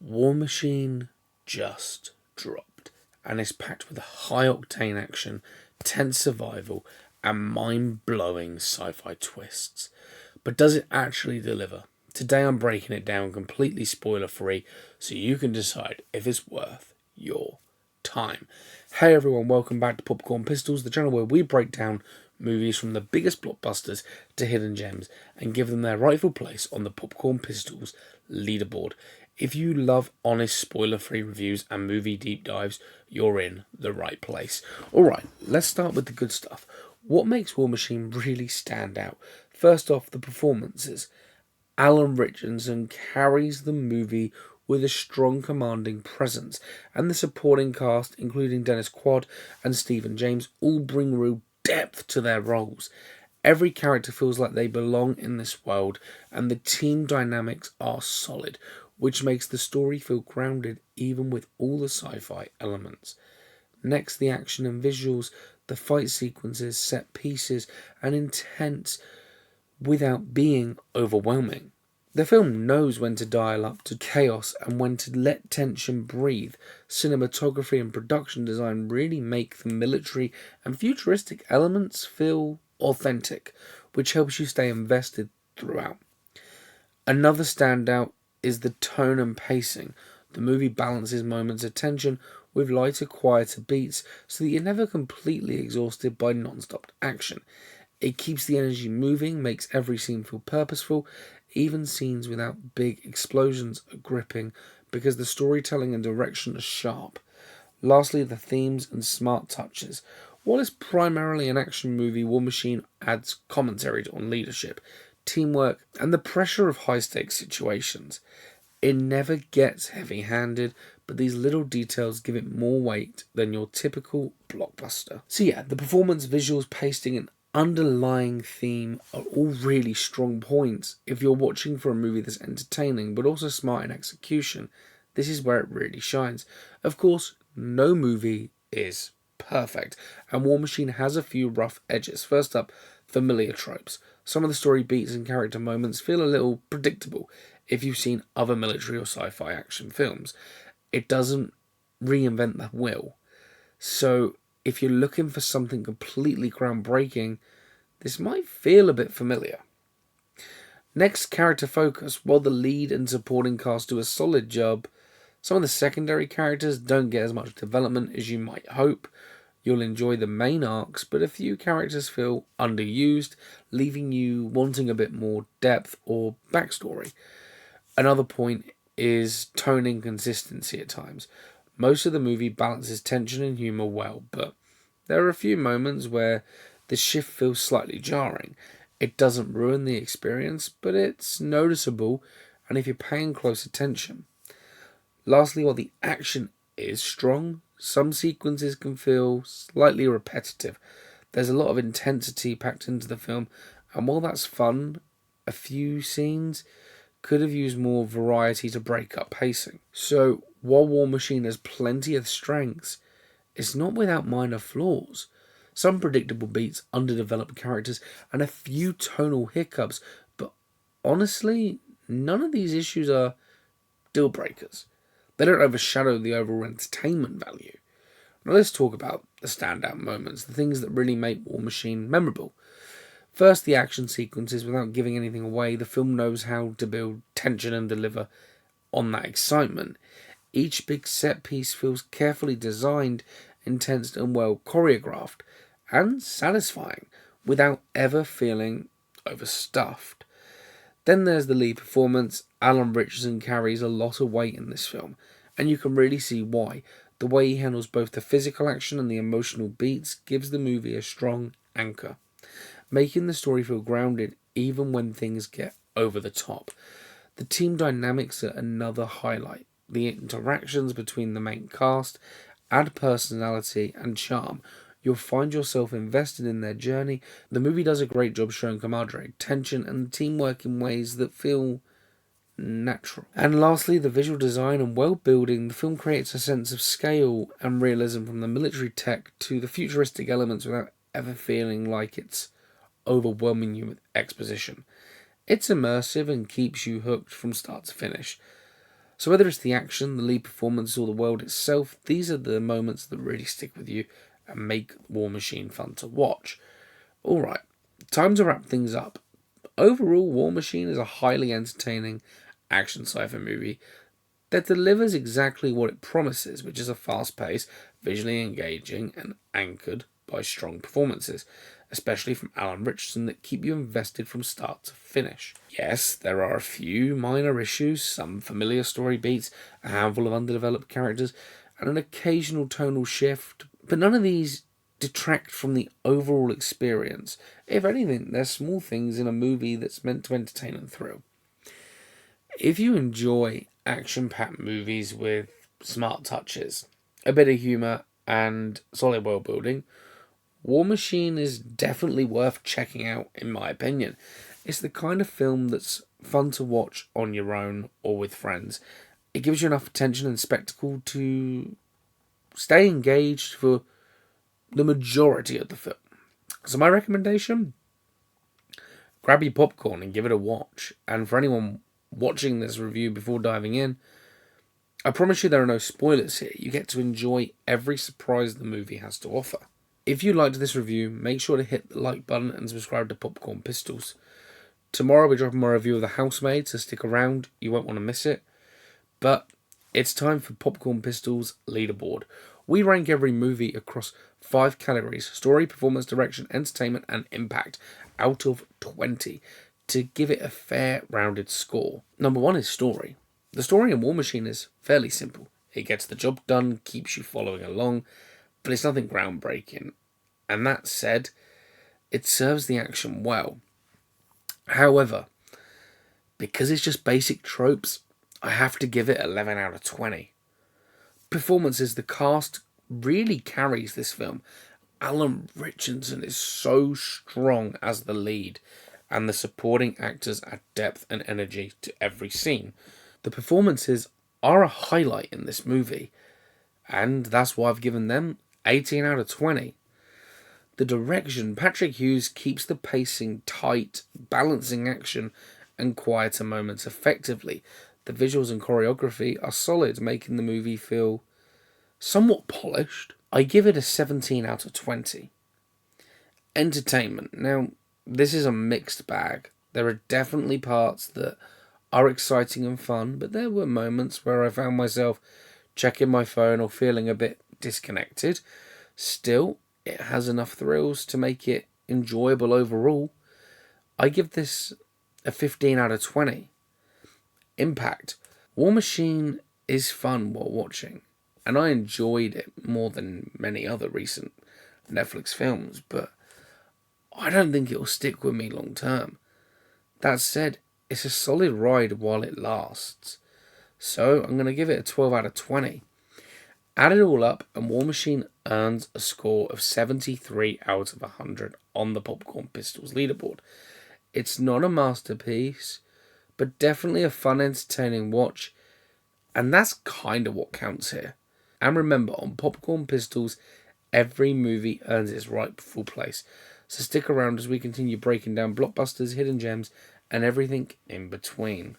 War Machine just dropped, and it's packed with high-octane action, tense survival, and mind-blowing sci-fi twists. But does it actually deliver? Today I'm breaking it down completely spoiler-free, so you can decide if it's worth your time. Hey everyone, welcome back to Popcorn Pistols, the channel where we break down movies from the biggest blockbusters to hidden gems and give them their rightful place on the Popcorn Pistols Leaderboard. If you love honest spoiler-free reviews and movie deep dives, you're in the right place. Alright, let's start with the good stuff. What makes War Machine really stand out? First off, the performances. Alan Richardson carries the movie with a strong commanding presence, and the supporting cast, including Dennis Quaid and Stephen James, all bring real depth to their roles. Every character feels like they belong in this world, and the team dynamics are solid, which makes the story feel grounded even with all the sci-fi elements. Next, the action and visuals, the fight sequences, set pieces, and intense without being overwhelming. The film knows when to dial up to chaos and when to let tension breathe. Cinematography and production design really make the military and futuristic elements feel authentic, which helps you stay invested throughout. Another standout is the tone and pacing. The movie balances moments of tension with lighter, quieter beats so that you're never completely exhausted by non-stop action. It keeps the energy moving, makes every scene feel purposeful. Even scenes without big explosions are gripping because the storytelling and direction are sharp. Lastly, the themes and smart touches. While it's primarily an action movie, War Machine adds commentary on leadership, teamwork, and the pressure of high-stakes situations. It never gets heavy-handed, but these little details give it more weight than your typical blockbuster. So yeah, the performance, visuals, pacing, and underlying theme are all really strong points. If you're watching for a movie that's entertaining but also smart in execution, this is where it really shines. Of course, no movie is perfect, and War Machine has a few rough edges. First up, familiar tropes. Some of the story beats and character moments feel a little predictable if you've seen other military or sci-fi action films. It doesn't reinvent the wheel. So if you're looking for something completely groundbreaking, this might feel a bit familiar. Next, character focus. While the lead and supporting cast do a solid job, some of the secondary characters don't get as much development as you might hope. You'll enjoy the main arcs, but a few characters feel underused, leaving you wanting a bit more depth or backstory. Another point is tone inconsistency at times. Most of the movie balances tension and humor well, but there are a few moments where the shift feels slightly jarring. It doesn't ruin the experience, but it's noticeable, and if you're paying close attention. Lastly, while the action is strong, some sequences can feel slightly repetitive. There's a lot of intensity packed into the film, and while that's fun, a few scenes could have used more variety to break up pacing. So, while War Machine has plenty of strengths, it's not without minor flaws. Some predictable beats, underdeveloped characters, and a few tonal hiccups, but honestly, none of these issues are deal breakers. They don't overshadow the overall entertainment value. Now let's talk about the standout moments, the things that really make War Machine memorable. First, the action sequences. Without giving anything away, the film knows how to build tension and deliver on that excitement. Each big set piece feels carefully designed, intense and well choreographed, and satisfying, without ever feeling overstuffed. Then there's the lead performance. Alan Richardson carries a lot of weight in this film, and you can really see why. The way he handles both the physical action and the emotional beats gives the movie a strong anchor, making the story feel grounded even when things get over the top. The team dynamics are another highlight. The interactions between the main cast add personality and charm. You'll find yourself invested in their journey. The movie does a great job showing camaraderie, tension, and teamwork in ways that feel natural. And lastly, the visual design and world building. The film creates a sense of scale and realism from the military tech to the futuristic elements without ever feeling like it's overwhelming you with exposition. It's immersive and keeps you hooked from start to finish. So whether it's the action, the lead performance, or the world itself, these are the moments that really stick with you and make War Machine fun to watch. Alright, time to wrap things up. Overall, War Machine is a highly entertaining action sci-fi movie that delivers exactly what it promises, which is a fast-paced, visually engaging, and anchored by strong performances, especially from Alan Richardson, that keep you invested from start to finish. Yes, there are a few minor issues, some familiar story beats, a handful of underdeveloped characters, and an occasional tonal shift, but none of these detract from the overall experience. If anything, they're small things in a movie that's meant to entertain and thrill. If you enjoy action-packed movies with smart touches, a bit of humour, and solid world building, War Machine is definitely worth checking out, in my opinion. It's the kind of film that's fun to watch on your own or with friends. It gives you enough attention and spectacle to stay engaged for the majority of the film. So my recommendation, grab your popcorn and give it a watch. And for anyone watching this review before diving in, I promise you there are no spoilers here. You get to enjoy every surprise the movie has to offer. If you liked this review, make sure to hit the like button and subscribe to Popcorn Pistols. Tomorrow we'll be dropping my review of The Housemaid, so stick around, you won't want to miss it. But it's time for Popcorn Pistols Leaderboard. We rank every movie across 5 categories: story, performance, direction, entertainment, and impact, out of 20, to give it a fair, rounded score. Number 1 is story. The story in War Machine is fairly simple. It gets the job done, keeps you following along, but it's nothing groundbreaking. And that said, it serves the action well. However, because it's just basic tropes, I have to give it 11 out of 20. Performances, the cast really carries this film. Alan Richardson is so strong as the lead, and the supporting actors add depth and energy to every scene. The performances are a highlight in this movie, and that's why I've given them 18 out of 20. The direction, Patrick Hughes keeps the pacing tight, balancing action and quieter moments effectively. The visuals and choreography are solid, making the movie feel somewhat polished. I give it a 17 out of 20. Entertainment. Now, this is a mixed bag. There are definitely parts that are exciting and fun, but there were moments where I found myself checking my phone or feeling a bit disconnected. Still, it has enough thrills to make it enjoyable overall. I give this a 15 out of 20. Impact. War Machine is fun while watching, and I enjoyed it more than many other recent Netflix films, but I don't think it'll stick with me long term. That said, it's a solid ride while it lasts. So I'm going to give it a 12 out of 20. Add it all up, and War Machine earns a score of 73 out of 100 on the Popcorn Pistols leaderboard. It's not a masterpiece, but definitely a fun, entertaining watch, and that's kind of what counts here. And remember, on Popcorn Pistols, every movie earns its rightful place. So stick around as we continue breaking down blockbusters, hidden gems, and everything in between.